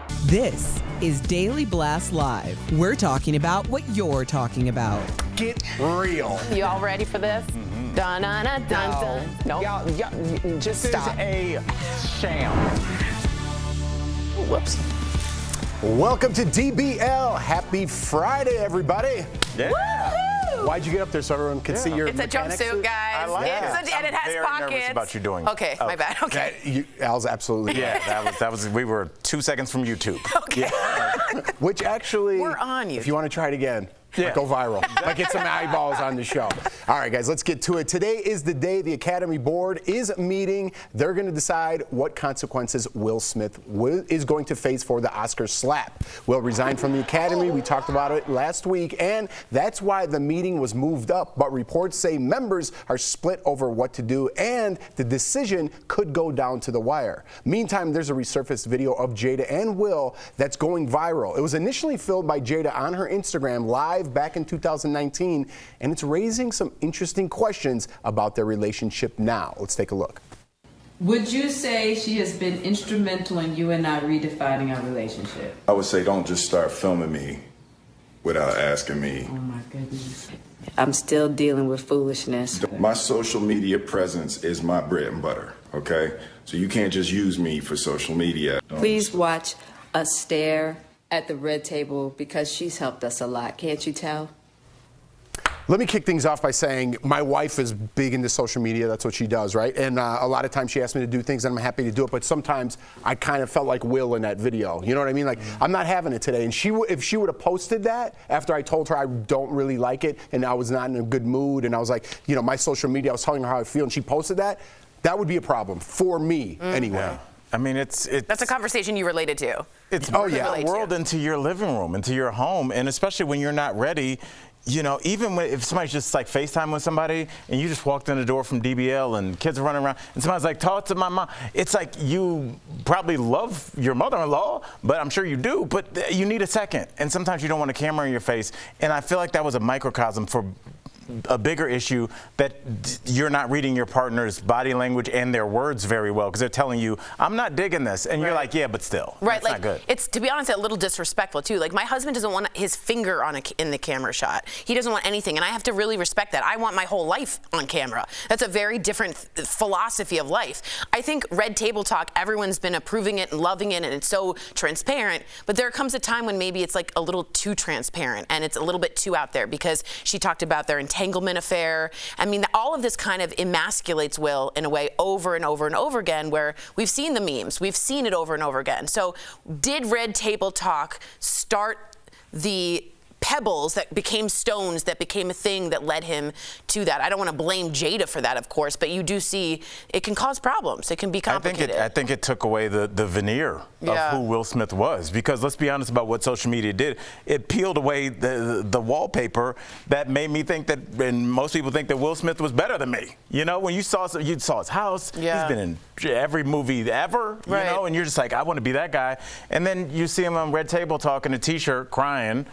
This is Daily Blast Live. We're talking about what you're talking about. Get real. You all ready for this? Dun dun dun dun dun. No. Y'all, just stop. This is a sham. Whoops. Welcome to DBL. Happy Friday, everybody. Yeah. Woo-hoo! Why'd you get up there so everyone could see your It's a mechanic jumpsuit, suit? guys. I like that. And it has very pockets. nervous about you doing. Okay, my bad. Okay. Al's absolutely. Yeah, that was. We were 2 seconds from YouTube. Okay. Which actually, We're on if you want to try it again, Yeah. go viral. Like get some eyeballs on the show. All right, guys, let's get to it. Today is the day the Academy Board is meeting. They're going to decide what consequences Will Smith is going to face for the Oscar slap. Will resigned from the Academy. We talked about it last week, and that's why the meeting was moved up. But reports say members are split over what to do, and the decision could go down to the wire. Meantime, there's a resurfaced video of Jada and Will that's going viral. It was initially filmed by Jada on her Instagram live back in 2019, and it's raising some interesting questions about their relationship now. Let's take a look. Would you say she has been instrumental in you and I redefining our relationship? I would say don't just start filming me without asking me. Oh my goodness. I'm still dealing with foolishness. My social media presence is my bread and butter, okay? So you can't just use me for social media. Please watch us stare at the red table because she's helped us a lot. Can't you tell? Let me kick things off by saying my wife is big into social media. That's what she does, right? And a lot of times she asks me to do things, and I'm happy to do it. But sometimes I kind of felt like Will in that video. You know what I mean? Like, I'm not having it today. And if she would have posted that after I told her I don't really like it and I was not in a good mood, and I was like, you know, my social media, I was telling her how I feel, and she posted that, that would be a problem for me anyway. Yeah. I mean, it's That's a conversation you related to. It's Oh, yeah. the world into your living room, into your home, and especially when you're not ready. You know, even if somebody's just like FaceTime with somebody and you just walked in the door from DBL and kids are running around and somebody's like, talk to my mom. It's like you probably love your mother-in-law, but I'm sure you do, but you need a second. And sometimes you don't want a camera in your face. And I feel like that was a microcosm for a bigger issue, that you're not reading your partner's body language and their words very well because they're telling you, I'm not digging this. And you're like, yeah, but still. Right, that's like not good. it's, to be honest, a little disrespectful too. Like, my husband doesn't want his finger on in the camera shot. He doesn't want anything, and I have to really respect that. I want my whole life on camera. That's a very different philosophy of life. I think red table talk, everyone's been approving it and loving it, and it's so transparent. But there comes a time when maybe it's like a little too transparent and it's a little bit too out there, because she talked about their entanglement affair. I mean, all of this kind of emasculates Will in a way over and over and over again, where we've seen the memes, we've seen it over and over again. So did red table talk start the pebbles that became stones, that became a thing that led him to that? I don't want to blame Jada for that, of course, but you do see it can cause problems. It can be complicated. I think it took away the veneer of who Will Smith was, because let's be honest about what social media did. It peeled away the wallpaper that made me think that, and most people think that Will Smith was better than me. You know, when you saw his house, he's been in every movie ever, you know, and you're just like, I want to be that guy. And then you see him on Red Table Talk in a t-shirt crying.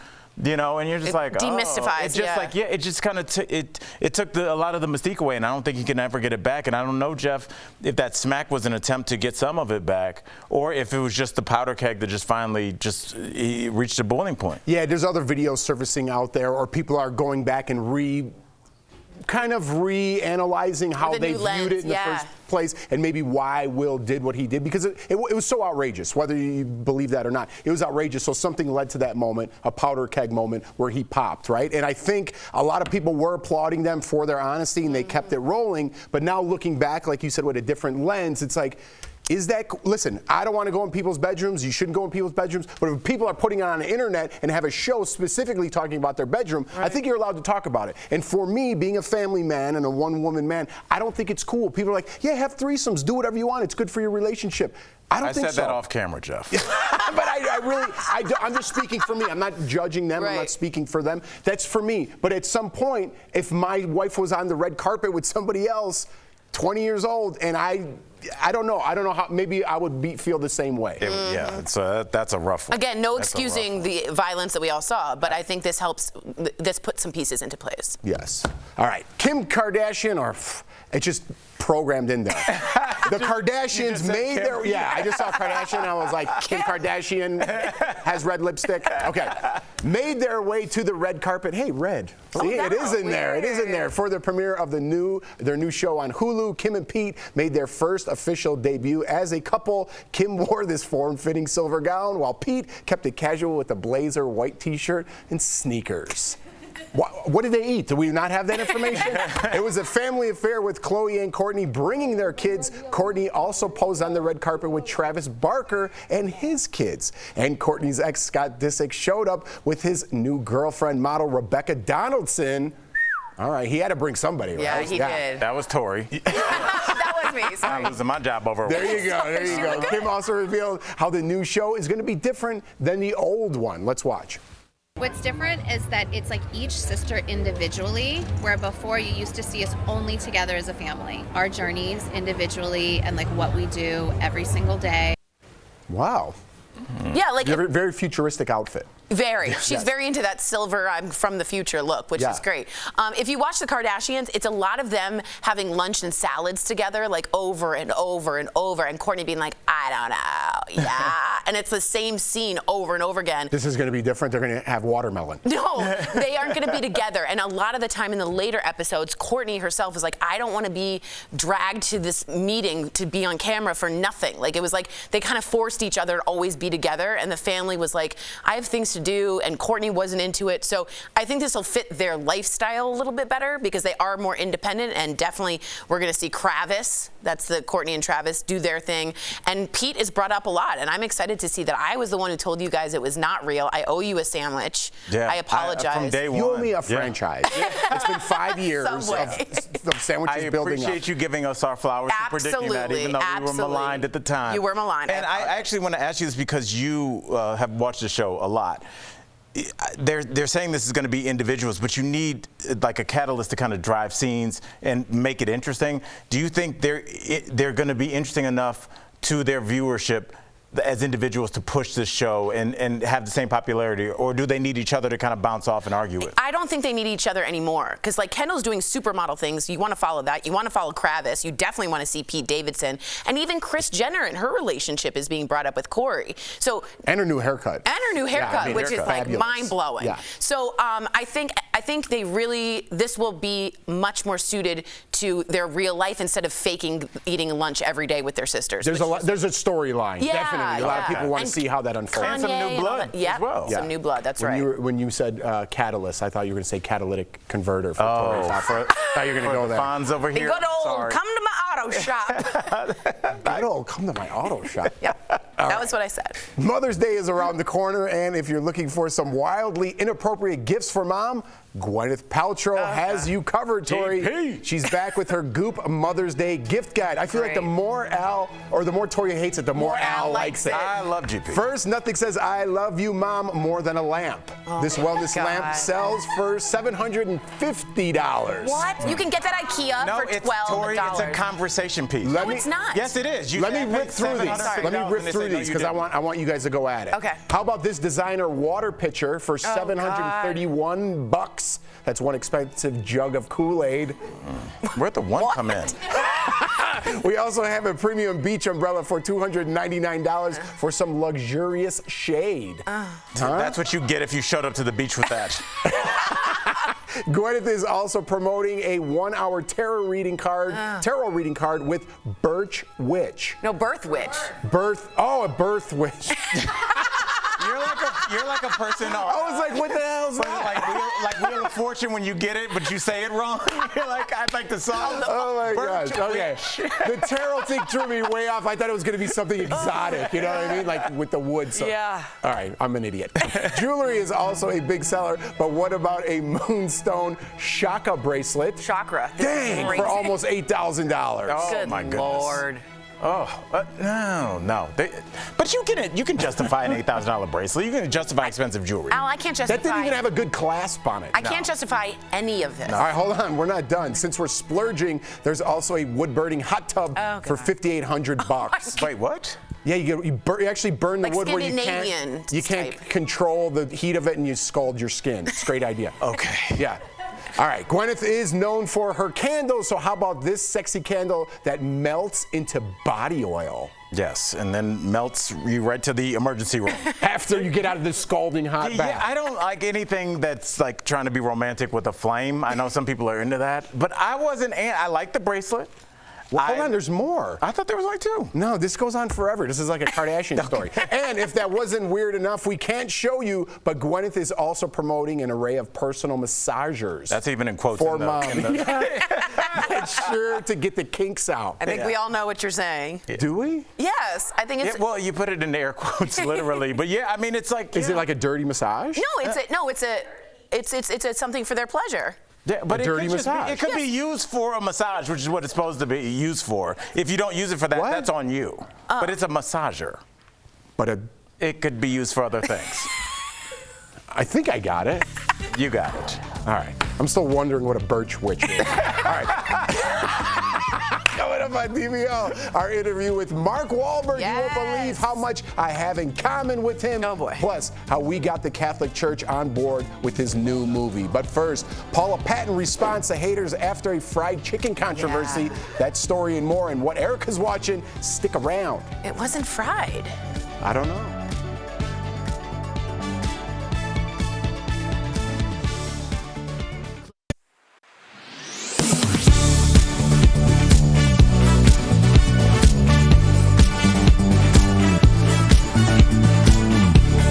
You know, and you're just like, demystifies, it's just like, it just kind of it took a lot of the mystique away, and I don't think he can ever get it back. And I don't know, Jeff, if that smack was an attempt to get some of it back, or if it was just the powder keg that just finally he reached a boiling point. Yeah, there's other videos surfacing out there, or people are going back and reanalyzing how they viewed it in the first place, and maybe why Will did what he did, because it was so outrageous, whether you believe that or not. It was outrageous, so something led to that moment, a powder keg moment where he popped, right? And I think a lot of people were applauding them for their honesty, and they kept it rolling, but now looking back, like you said, with a different lens, it's like, listen, I don't want to go in people's bedrooms. You shouldn't go in people's bedrooms. But if people are putting it on the internet and have a show specifically talking about their bedroom, I think you're allowed to talk about it. And for me, being a family man and a one-woman man, I don't think it's cool. People are like, yeah, have threesomes. Do whatever you want. It's good for your relationship. I don't think so. I said that off camera, Jeff. But I'm just speaking for me. I'm not judging them. I'm not speaking for them. That's for me. But at some point, if my wife was on the red carpet with somebody else, 20 years old, and I don't know how, maybe I would feel the same way. Yeah, that's a rough one. Again, no excusing the violence that we all saw, but I think this helps, this puts some pieces into place. Yes. All right, Kim Kardashian, or It's just programmed in there. The Kardashians made their, I just saw Kardashian and I was like, Kim Kardashian has red lipstick. Okay. Made their way to the red carpet. Hey, red. See, it is in there. It is in there. For the premiere of their new show on Hulu, Kim and Pete made their first official debut as a couple. Kim wore this form-fitting silver gown, while Pete kept it casual with a blazer, white t-shirt, and sneakers. What did they eat? Do we not have that information? It was a family affair with Khloe and Kourtney bringing their kids. Kourtney also posed on the red carpet with Travis Barker and his kids. And Kourtney's ex, Scott Disick, showed up with his new girlfriend, model Rebecca Donaldson. All right, he had to bring somebody, right? Yeah, he did. That was Tori. That was me. Sorry. I'm losing my job over. There you go. There you go. Kim also revealed how the new show is going to be different than the old one. Let's watch. What's different is that it's like each sister individually, where before you used to see us only together as a family. Our journeys individually and like what we do every single day. Wow. Yeah, like Very futuristic outfit. Very. She's very into that silver I'm from the future look, which is great. If you watch the Kardashians, it's a lot of them having lunch and salads together, like over and over and over, and Kourtney being like, I don't know, and it's the same scene over and over again. This is going to be different. They're going to have watermelon. No, they aren't going to be together. And a lot of the time in the later episodes, Kourtney herself is like, I don't want to be dragged to this meeting to be on camera for nothing. Like, it was like they kind of forced each other to always be together, and the family was like, I have things to do, and Kourtney wasn't into it. So I think this will fit their lifestyle a little bit better because they are more independent, and definitely we're going to see Kravis, that's the Kourtney and Travis, do their thing. And Pete is brought up a lot, and I'm excited to see that. I was the one who told you guys it was not real. I owe you a sandwich. Yeah, I apologize. From day one. You owe me a franchise. It's been 5 years of sandwiches building up. I appreciate you giving us our flowers for predicting that, even though we were maligned at the time. You were maligned. And I actually want to ask you this because you have watched the show a lot. They're saying this is going to be individuals, but you need like a catalyst to kind of drive scenes and make it interesting. Do you think they're going to be interesting enough to their viewership as individuals to push this show and have the same popularity, or do they need each other to kind of bounce off and argue with? I don't think they need each other anymore, because like Kendall's doing supermodel things. You want to follow that. You want to follow Kravis. You definitely want to see Pete Davidson, and even Kris Jenner and her relationship is being brought up with Corey. So and her new haircut. And her new haircut, which is like fabulous. mind blowing. Yeah. So I think they really, this will be much more suited to their real life instead of faking eating lunch every day with their sisters. There's a storyline. Yeah, definitely. A lot of people want to see how that unfolds. And some new blood as well. Some new blood, that's right. When you said catalyst, I thought you were going to say catalytic converter for Tori's offer. I thought you were going to go there. Fonz over here. Good old, come to my auto shop. Good old, come to my auto shop. Yeah, that was what I said. Mother's Day is around the corner, and if you're looking for some wildly inappropriate gifts for mom, Gwyneth Paltrow has you covered, Tori. GP. She's back with her Goop Mother's Day gift guide. I feel like the more Tori hates it, the more Al likes it. I love GP. First, nothing says I love you, Mom, more than a lamp. This wellness lamp sells for $750. What? You can get that at IKEA for $12. Tori, it's a conversation piece. No, it's not. Yes, it is. Let me rip through these. Let me rip through these because I want you guys to go at it. Okay. How about this designer water pitcher for $731? That's one expensive jug of Kool-Aid. Where'd the one come in? We also have a premium beach umbrella for $299 for some luxurious shade. That's what you get if you showed up to the beach with that. Gwyneth is also promoting a 1-hour tarot reading card with Birch Witch. No, Birth Witch. A birth witch. You're like a person. I was like, what the hell is that? Like Wheel of Fortune when you get it, but you say it wrong. You're like, I'd like to solve. Oh my gosh. Okay. The tarot thing threw me way off. I thought it was going to be something exotic. You know what I mean? Like with the wood. So. Yeah. All right. I'm an idiot. Jewelry is also a big seller, but what about a moonstone Shaka bracelet? Chakra. Dang, for almost $8,000. Oh, Good my goodness. Lord. Oh, no. But you can justify an $8,000 bracelet. You can justify expensive jewelry. Al, I can't justify. That didn't even have a good clasp on it. I can't justify any of this. All right, hold on. We're not done. Since we're splurging, there's also a wood-burning hot tub for $5,800. Wait, what? Yeah, you actually burn the wood where you can't control the heat of it, and you scald your skin. It's a great idea. Okay. Yeah. All right, Gwyneth is known for her candles, so how about this sexy candle that melts into body oil? Yes, and then melts you right to the emergency room. After you get out of this scalding hot bath. Yeah, I don't like anything that's like trying to be romantic with a flame. I know some people are into that, but I wasn't. I like the bracelet. Well, hold on, there's more. I thought there was like 2. No, this goes on forever. This is like a Kardashian story. And if that wasn't weird enough, we can't show you, but Gwyneth is also promoting an array of personal massagers. That's even in quotes. For mom. It's sure to get the kinks out. I think we all know what you're saying. Do we? Yes, I think it's. Yeah, well, you put it in air quotes, literally. But yeah, I mean, it's like. Is it like a dirty massage? No, it's something for their pleasure. Yeah, but dirty massage. It could be used for a massage, which is what it's supposed to be used for. If you don't use it for that, that's on you. But it's a massager. But it could be used for other things. I think I got it. You got it. All right. I'm still wondering what a birch witch is. All right. Coming up on DBL, our interview with Mark Wahlberg. Yes. You won't believe how much I have in common with him. Oh, boy. Plus, how we got the Catholic Church on board with his new movie. But first, Paula Patton responds to haters after a fried chicken controversy. Yeah. That story and more. And what Erica's watching, stick around. It wasn't fried. I don't know.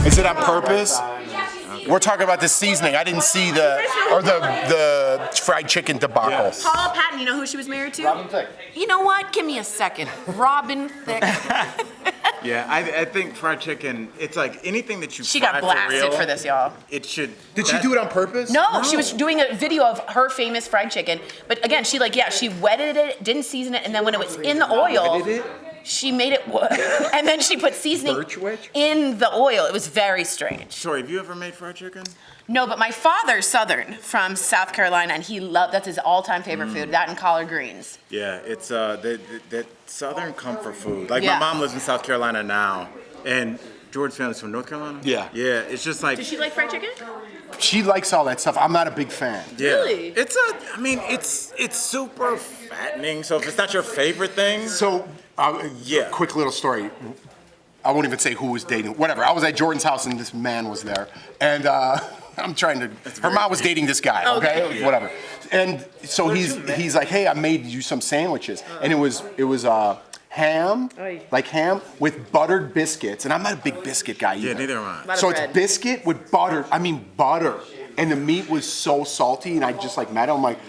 Is it on purpose? We're talking about the seasoning. I didn't see the fried chicken debacle. Yes. Paula Patton, you know who she was married to? Robin Thicke. You know what? Give me a second. Robin Thicke. Yeah, I think fried chicken, it's like anything that you She fry got blasted for, real, for this, y'all. It should. Did she do it on purpose? No, she was doing a video of her famous fried chicken. But again, she wetted it, didn't season it, and then when it was in the oil, she made it, and then she put seasoning in the oil. It was very strange. Sorry, have you ever made fried chicken? No, but my father's Southern from South Carolina, and that's his all-time favorite food, that and collard greens. Yeah, it's that Southern comfort food. Like my mom lives in South Carolina now, and George's family's from North Carolina. Yeah. Yeah, it's just like. Does she like fried chicken? She likes all that stuff. I'm not a big fan. Yeah. Really? It's super fattening. So if it's not your favorite thing. So, quick little story. I won't even say who was dating. Whatever. I was at Jordan's house and this man was there, and her mom was dating this guy. Okay. Whatever. And so he's like, hey, I made you some sandwiches, and it was ham, like ham with buttered biscuits, and I'm not a big biscuit guy either. Yeah, neither am I. So it's biscuit with butter. I mean butter, and the meat was so salty, and I just like met him. I'm like,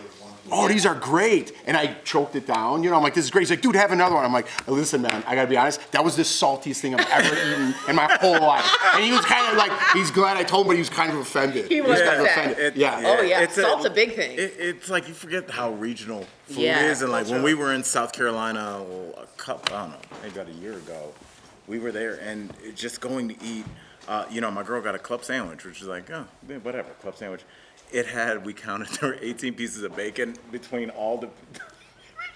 oh, these are great, and I choked it down. You know, I'm like, this is great. He's like, dude, have another one. I'm like, listen, man, I gotta be honest. That was the saltiest thing I've ever eaten in my whole life. And he was kind of like, he's glad I told him, but he was kind of offended. He was kind of offended. Yeah. Oh yeah, salt's a big thing. It's like you forget how regional food is, and like when we were in South Carolina, I don't know, maybe about a year ago, we were there, and just going to eat. My girl got a club sandwich, which is like, oh, whatever, club sandwich. It had, we counted, there were 18 pieces of bacon between all the.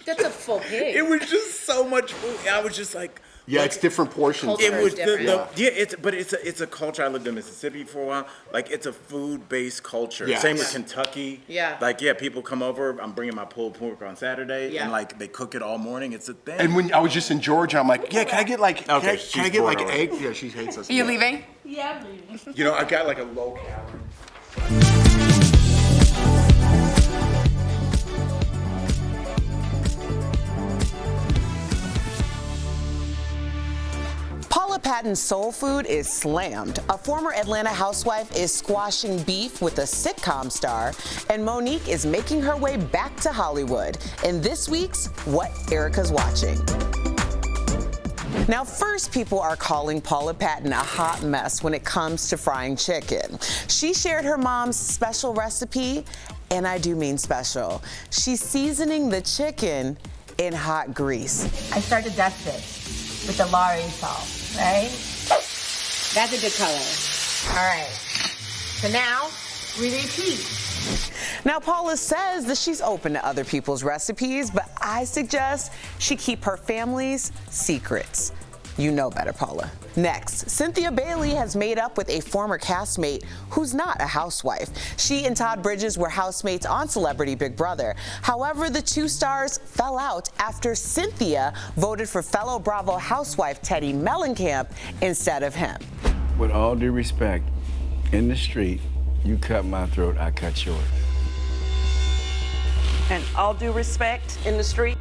That's a full pig. It was just so much food. I was just like. Yeah, it's different portions. It was it's a culture. I lived in Mississippi for a while. Like it's a food-based culture. Yeah. Same with Kentucky. Yeah. Like people come over. I'm bringing my pulled pork on Saturday, and like they cook it all morning. It's a thing. And when I was just in Georgia, I'm like, yeah, can I get like, okay, can I get like egg? Yeah, she hates us. Are you leaving? Yeah, I'm leaving. You know, I got like a low calorie. Paula Patton's soul food is slammed. A former Atlanta housewife is squashing beef with a sitcom star, and Monique is making her way back to Hollywood in this week's What Erica's Watching. Now, first, people are calling Paula Patton a hot mess when it comes to frying chicken. She shared her mom's special recipe, and I do mean special. She's seasoning the chicken in hot grease. I start to dust it with the Lorry salt, right? That's a good color. All right. So now we repeat. Now, Paula says that she's open to other people's recipes, but I suggest she keep her family's secrets. You know better, Paula. Next, Cynthia Bailey has made up with a former castmate who's not a housewife. She and Todd Bridges were housemates on Celebrity Big Brother. However, the two stars fell out after Cynthia voted for fellow Bravo housewife Teddy Mellencamp instead of him. With all due respect, in the street, you cut my throat, I cut yours. And all due respect, in the street,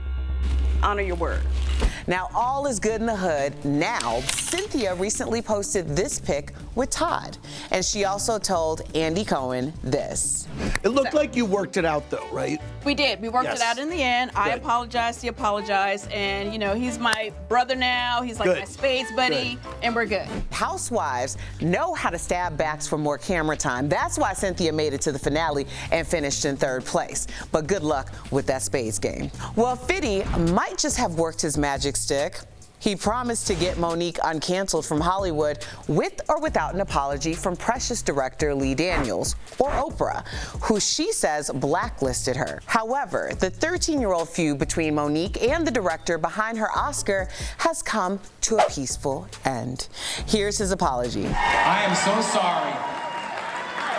honor your word. Now, all is good in the hood. Now, Cynthia recently posted this pic with Todd. And she also told Andy Cohen this. It looked like you worked it out, though, right? We did. We worked it out in the end. I apologized. He apologized. And, you know, he's my brother now. He's like my spades buddy. And we're good. Housewives know how to stab backs for more camera time. That's why Cynthia made it to the finale and finished in 3rd place. But good luck with that spades game. Well, Fitty might just have worked his magic stick. He promised to get Monique uncanceled from Hollywood with or without an apology from Precious director Lee Daniels, or Oprah, who she says blacklisted her. However, the 13-year-old feud between Monique and the director behind her Oscar has come to a peaceful end. Here's his apology. I am so sorry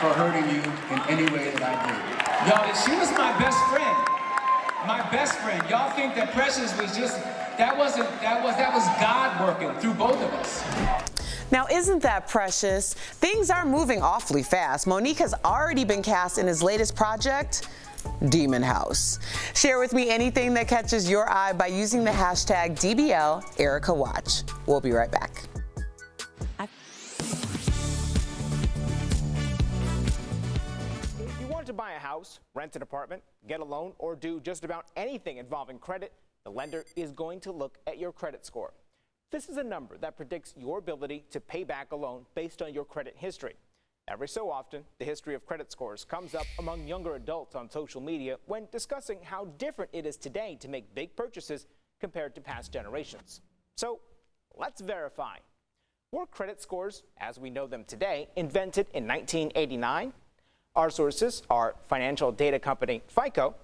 for hurting you in any way that I did. Y'all, she was my best friend. My best friend. Y'all think that Precious was just, that was God working through both of us. Now, isn't that precious? Things are moving awfully fast. Monique has already been cast in his latest project, Demon House. Share with me anything that catches your eye by using the hashtag DBL Erica Watch. We'll be right back. To buy a house, rent an apartment, get a loan, or do just about anything involving credit, the lender is going to look at your credit score. This is a number that predicts your ability to pay back a loan based on your credit history. Every so often, the history of credit scores comes up among younger adults on social media when discussing how different it is today to make big purchases compared to past generations. So, let's verify. Were credit scores, as we know them today, invented in 1989? Our sources are financial data company FICO,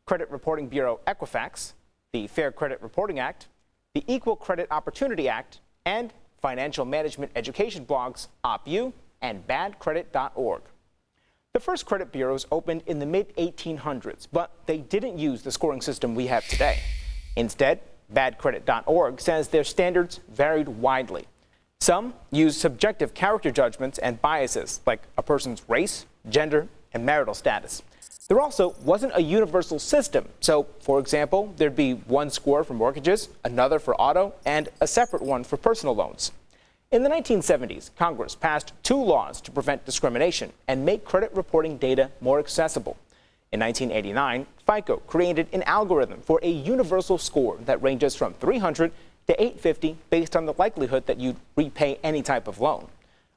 Credit Reporting Bureau Equifax, the Fair Credit Reporting Act, the Equal Credit Opportunity Act, and financial management education blogs OpU and badcredit.org. The first credit bureaus opened in the mid-1800s, but they didn't use the scoring system we have today. Instead, badcredit.org says their standards varied widely. Some use subjective character judgments and biases, like a person's race, gender, and marital status. There also wasn't a universal system. So, for example, there'd be one score for mortgages, another for auto, and a separate one for personal loans. In the 1970s, Congress passed 2 laws to prevent discrimination and make credit reporting data more accessible. In 1989, FICO created an algorithm for a universal score that ranges from 300 to 850 based on the likelihood that you'd repay any type of loan.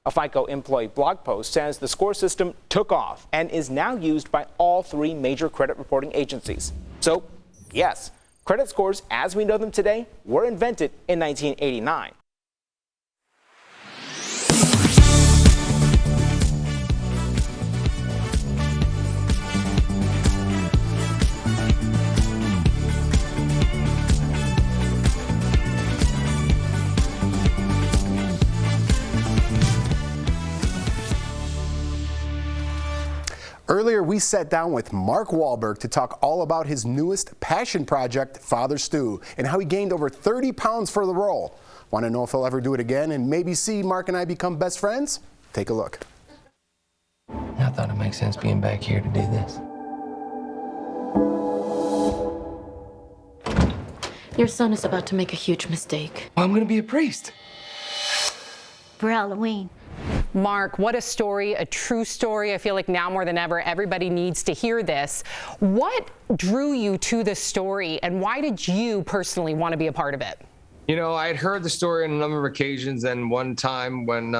A FICO employee blog post says the score system took off and is now used by all 3 major credit reporting agencies. So, yes, credit scores as we know them today were invented in 1989. Earlier, we sat down with Mark Wahlberg to talk all about his newest passion project, Father Stew, and how he gained over 30 pounds for the role. Want to know if he'll ever do it again and maybe see Mark and I become best friends? Take a look. I thought it makes sense being back here to do this. Your son is about to make a huge mistake. Well, I'm going to be a priest. For Halloween. Mark, what a story, a true story. I feel like now more than ever, everybody needs to hear this. What drew you to this story, and why did you personally want to be a part of it? You know, I had heard the story on a number of occasions, and one time when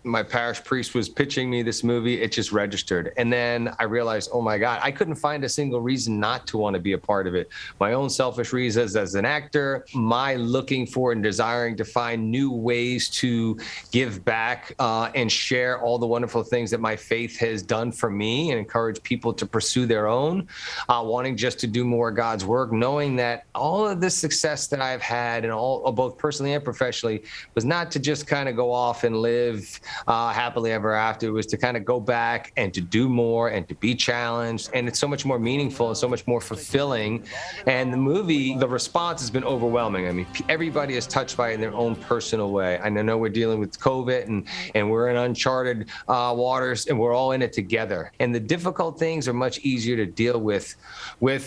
my parish priest was pitching me this movie, it just registered. And then I realized, oh my God, I couldn't find a single reason not to want to be a part of it. My own selfish reasons as an actor, my looking for and desiring to find new ways to give back and share all the wonderful things that my faith has done for me and encourage people to pursue their own, wanting just to do more God's work, knowing that all of this success that I've had and all both personally and professionally was not to just kind of go off and live happily ever after. It was to kind of go back and to do more and to be challenged. And it's so much more meaningful and so much more fulfilling. And the movie, the response has been overwhelming. I mean, everybody is touched by it in their own personal way. I know we're dealing with COVID and we're in uncharted waters and we're all in it together. And the difficult things are much easier to deal with,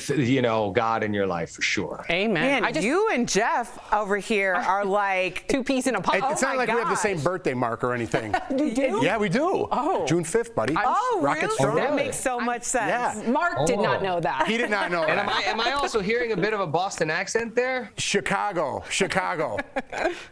you know, God in your life for sure. Amen. Man, you and Jeff over here are like two peas in a pod. It's not like we have the same birthday mark or anything. You do? Yeah, we do. Oh. June 5th, buddy. Rocket really? Strong. That makes so much sense. Yeah. Mark did not know that. He did not know And that. am I also hearing a bit of a Boston accent there? Chicago.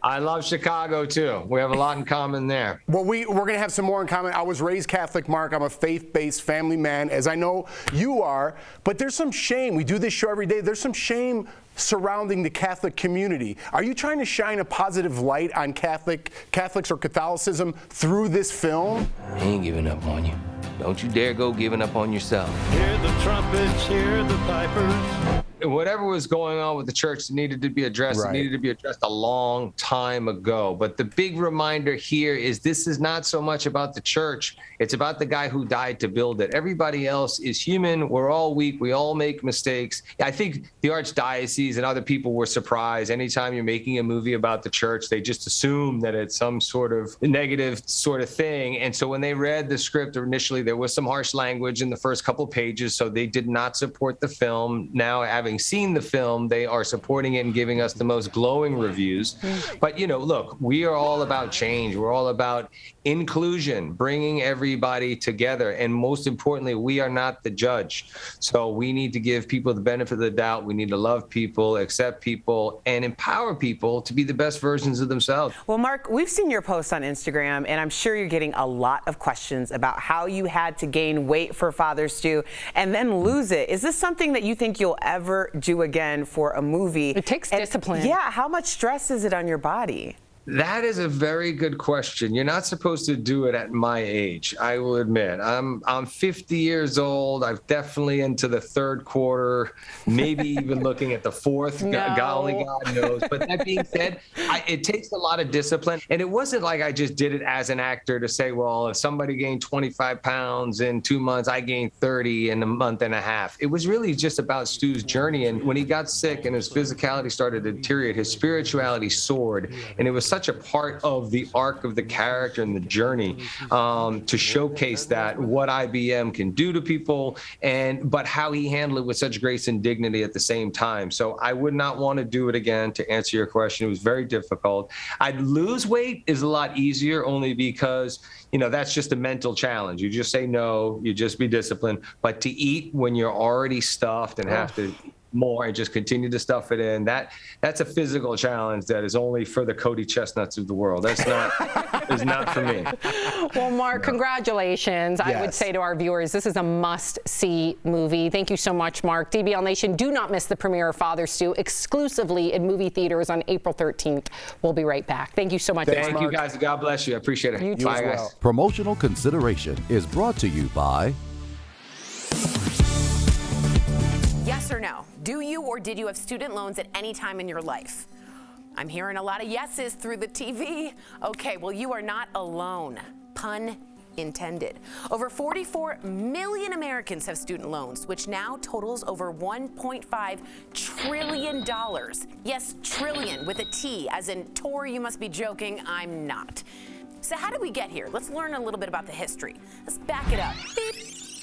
I love Chicago too. We have a lot in common there. Well, we're going to have some more in common. I was raised Catholic, Mark. I'm a faith-based family man, as I know you are. But there's some shame. We do this show every day. There's some shame surrounding the Catholic community. Are you trying to shine a positive light on Catholics or Catholicism through this film? I ain't giving up on you. Don't you dare go giving up on yourself. Hear the trumpets, hear the pipers. Whatever was going on with the church needed to be addressed. Right. It needed to be addressed a long time ago. But the big reminder here is this is not so much about the church. It's about the guy who died to build it. Everybody else is human. We're all weak. We all make mistakes. I think the Archdiocese and other people were surprised. Anytime you're making a movie about the church, they just assume that it's some sort of negative sort of thing. And so when they read the script initially, there was some harsh language in the first couple pages. So they did not support the film. Now, having seen the film, they are supporting it and giving us the most glowing reviews. But, you know, look, we are all about change. We're all about inclusion, bringing everybody together. And most importantly, we are not the judge. So we need to give people the benefit of the doubt. We need to love people, accept people, and empower people to be the best versions of themselves. Well, Mark, we've seen your posts on Instagram, and I'm sure you're getting a lot of questions about how you had to gain weight for Father's Stew and then lose it. Is this something that you think you'll ever do again for a movie? It takes discipline. Yeah, how much stress is it on your body? That is a very good question. You're not supposed to do it at my age, I will admit. I'm 50 years old. I'm definitely into the third quarter, maybe even looking at the fourth. God, only God knows. But that being said, it takes a lot of discipline. And it wasn't like I just did it as an actor to say, well, if somebody gained 25 pounds in 2 months, I gained 30 in a month and a half. It was really just about Stu's journey. And when he got sick and his physicality started to deteriorate, his spirituality soared. And it was such a part of the arc of the character and the journey to showcase that what IBM can do to people, but how he handled it with such grace and dignity at the same time. So I would not want to do it again. To answer your question, it was very difficult. I'd lose weight is a lot easier only because, you know, that's just a mental challenge. You just say no, you just be disciplined. But to eat when you're already stuffed and have to more and just continue to stuff it in, that's a physical challenge that is only for the Cody Chestnuts of the world. That's not is not for me. Well, Mark, congratulations. Yes. I would say to our viewers, this is a must-see movie. Thank you so much, Mark. DBL Nation, do not miss the premiere of Father's Stew exclusively in movie theaters on April 13th. We'll be right back. Thank you so much. Thank you, guys. God bless you. I appreciate it. You Bye, too. guys. Promotional consideration is brought to you by... Yes or no? Do you or did you have student loans at any time in your life? I'm hearing a lot of yeses through the TV. Okay, well, you are not alone. Pun intended. Over 44 million Americans have student loans, which now totals over $1.5 trillion. Yes, trillion with a T, as in Tori, you must be joking. I'm not. So how did we get here? Let's learn a little bit about the history. Let's back it up. Beep,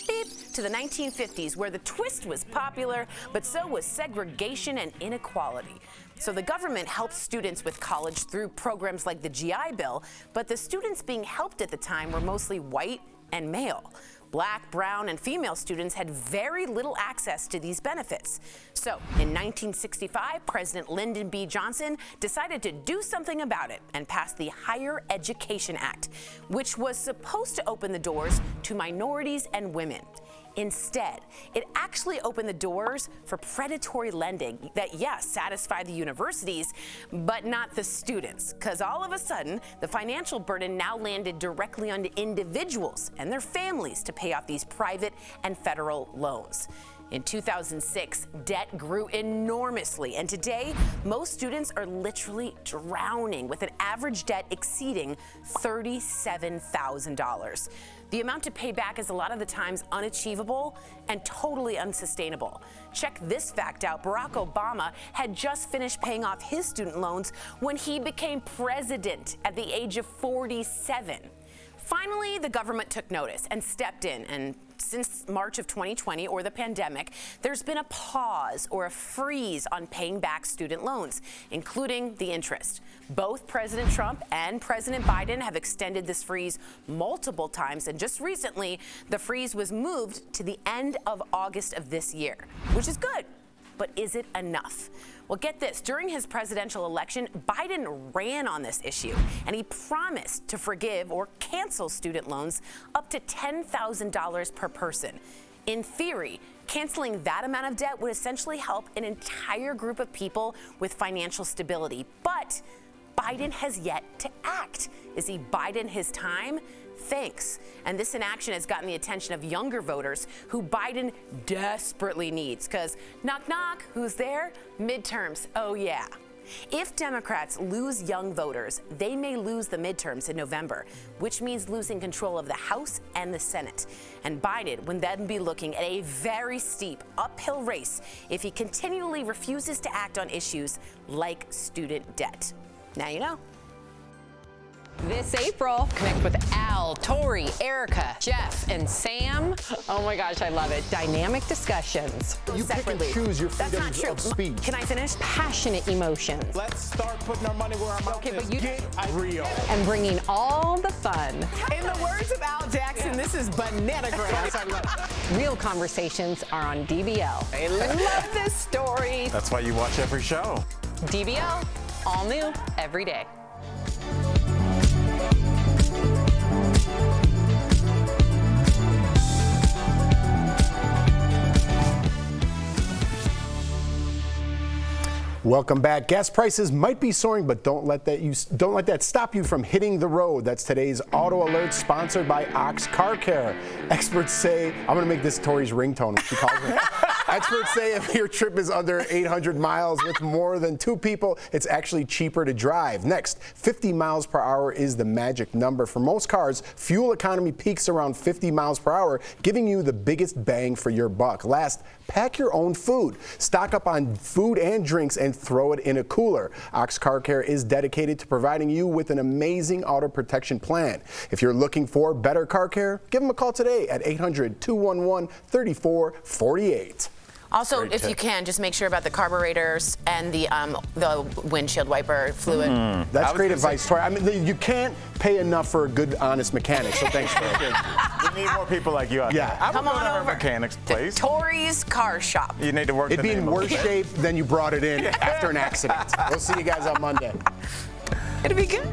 beep, to the 1950s, where the twist was popular, but so was segregation and inequality. So the government helped students with college through programs like the GI Bill, but the students being helped at the time were mostly white and male. Black, brown, and female students had very little access to these benefits. So in 1965, President Lyndon B. Johnson decided to do something about it and passed the Higher Education Act, which was supposed to open the doors to minorities and women. Instead, it actually opened the doors for predatory lending that, yes, satisfied the universities, but not the students. Because all of a sudden, the financial burden now landed directly on individuals and their families to pay off these private and federal loans. In 2006, debt grew enormously, and today, most students are literally drowning, with an average debt exceeding $37,000. The amount to pay back is a lot of the times unachievable and totally unsustainable. Check this fact out. Barack Obama had just finished paying off his student loans when he became president at the age of 47. Finally, the government took notice and stepped in, and since March of 2020, or the pandemic, there's been a pause or a freeze on paying back student loans, including the interest. Both President Trump and President Biden have extended this freeze multiple times, and just recently, the freeze was moved to the end of August of this year, which is good. But is it enough? Well, get this. During his presidential election, Biden ran on this issue, and he promised to forgive or cancel student loans up to $10,000 per person. In theory, canceling that amount of debt would essentially help an entire group of people with financial stability. But Biden has yet to act. Is he biding his time? Thanks. And this inaction has gotten the attention of younger voters who Biden desperately needs. Because knock, knock, who's there? Midterms. Oh, yeah. If Democrats lose young voters, they may lose the midterms in November, which means losing control of the House and the Senate. And Biden would then be looking at a very steep uphill race if he continually refuses to act on issues like student debt. Now you know. This April, connect with Al, Tori, Erica, Jeff, and Sam. Oh my gosh, I love it. Dynamic discussions. You pick and choose your freedom of speech. Can I finish? Passionate emotions. Let's start putting our money where our mouth is. but you Get real. And bringing all the fun. In the words of Al Jackson, this is banana grass. I love it. Real conversations are on DBL. I love this story. That's why you watch every show. DBL, all new every day. Welcome back. Gas prices might be soaring, but don't let that stop you from hitting the road. That's today's Auto Alert, sponsored by Ox Car Care. Experts say, I'm going to make this Tori's ringtone when she calls me. Experts say if your trip is under 800 miles with more than 2 people, it's actually cheaper to drive. Next, 50 miles per hour is the magic number. For most cars, fuel economy peaks around 50 miles per hour, giving you the biggest bang for your buck. Last, pack your own food. Stock up on food and drinks and throw it in a cooler. Ox Car Care is dedicated to providing you with an amazing auto protection plan. If you're looking for better car care, give them a call today at 800-211-3448. Also, if you can, just make sure about the carburetors and the windshield wiper fluid. That's great advice, Tori. I mean, you can't pay enough for a good, honest mechanic, so thanks, Tori. We need more people like you out there. I would Come go on to over a mechanic's place. Tori's Car Shop. You need to work It'd the be name in a worse little bit. shape than you brought it in after an accident. We'll see you guys on Monday. It'll be good.